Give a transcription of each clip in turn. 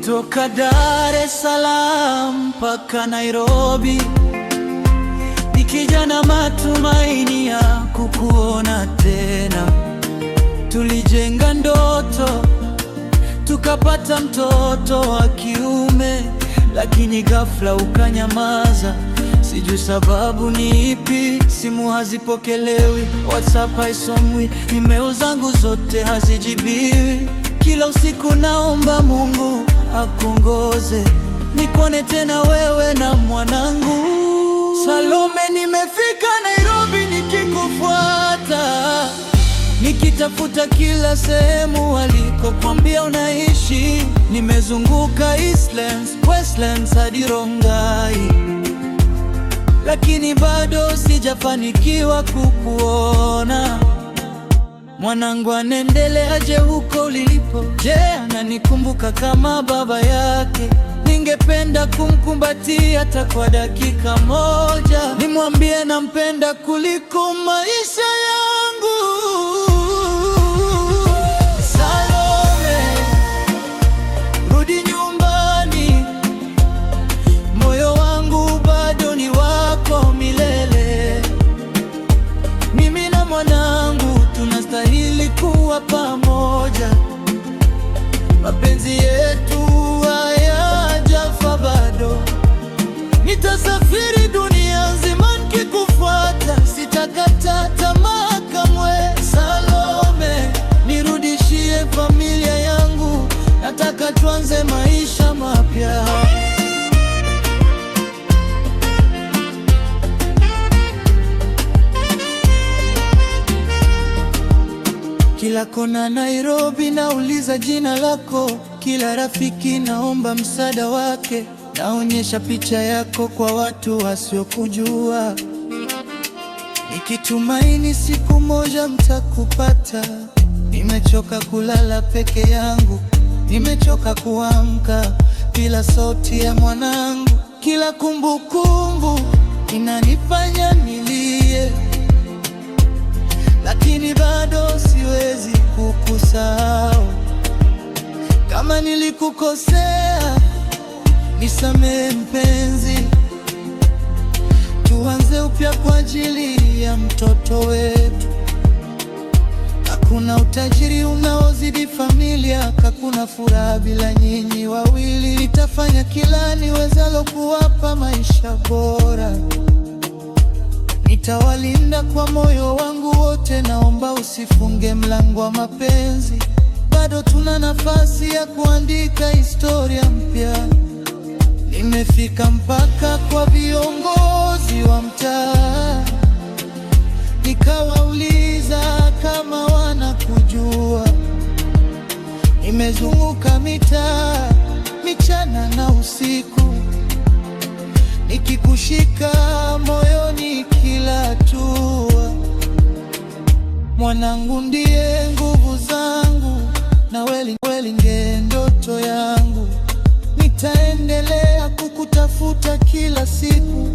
Toka Dar es Salaam mpaka Nairobi, nikija na matumaini ya kukuona tena. Tulijenga ndoto, tukapata mtoto wa kiume, lakini ghafla ukanyamaza. Sijui sababu ni ipi. Simu hazipokelewi, WhatsApp haisomwi, email zangu zote hazijibiwi. Kila usiku naomba Mungu akuongoze, nikuone tena wewe na mwanangu. Salome, nimefika Nairobi nikikufuata, nikitafuta kila sehemu walikokuambia unaishi. Nimezunguka Eastlands, Westlands hadi Rongai, lakini bado sijafanikiwa kukuona. Mwanangu anaendeleaje huko ulipo? Je, ananikumbuka kama baba yake? Ningependa kumkumbatia hata kwa dakika moja, nimwambie nampenda kuliko maisha yangu. Salome, rudi nyumbani, moyo wangu bado ni wako milele. Mimi na mwanangu tunastahili kuwa pamoja, mapenzi yetu hayajafa bado. Nitasafiri dunia nzima nikikufuata, sitakata tamaa kamwe. Salome, nirudishie familia yangu, nataka tuanze maisha mapya. Kila kona Nairobi nauliza jina lako, kila rafiki naomba msaada wake. Naonyesha picha yako kwa watu wasiokujua, nikitumaini siku moja mtakupata. Nimechoka kulala peke yangu, nimechoka kuamka bila sauti ya mwanangu. Kila kumbukumbu inanifanya nilie, lakini bado siwezi kukusahau. Kama nilikukosea, nisamehe mpenzi, tuanze upya kwa ajili ya mtoto wetu. Hakuna utajiri unaozidi familia, hakuna furaha bila nyinyi wawili. Nitafanya kila niwezalo kuwapa maisha bora, nitawalinda kwa moyo wangu wote. Naomba usifunge mlango wa mapenzi, bado tuna nafasi ya kuandika historia mpya. Nimefika mpaka kwa viongozi wa mtaa, nikawauliza kama wanakujua. Nimezunguka mitaa michana na usiku, nikikushika moyoni kila hatua. Mwanangu ndiye nguvu zangu, na wewe ndiye ndoto yangu. Nitaendelea kukutafuta kila siku,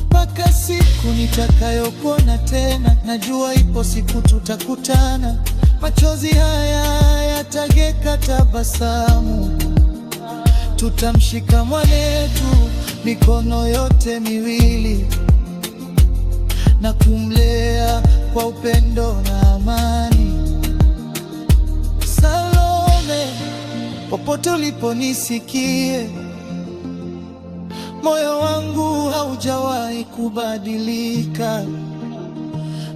mpaka siku nitakayokuona tena. Najua ipo siku tutakutana, machozi haya yatageuka tabasamu. Tutamshika mwanetu mikono yote miwili, na kumlea kwa upendo na amani. Salome, popote ulipo nisikie, moyo wangu haujawahi kubadilika.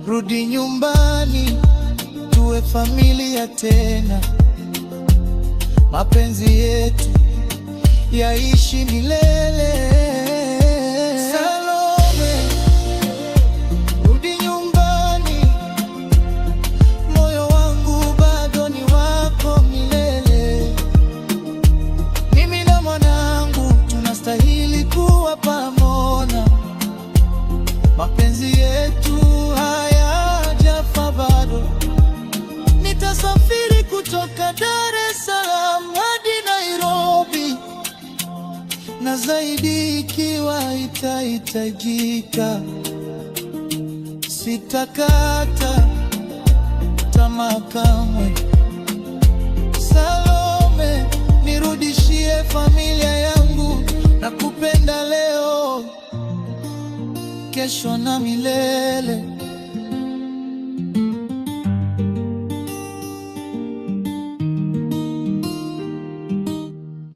Rudi nyumbani, tuwe familia tena, mapenzi yetu yaishi milele. Salome, rudi nyumbani, moyo wangu bado ni wako milele. Mimi na mwanangu tunastahili kuwa pamoja, mapenzi yetu hayajafa bado. Nitasafiri kutoka Dar es Salaam hadi Nairobi, na zaidi ikiwa itahitajika. Sitakata tamaa kamwe. Salome, ni kesho na milele.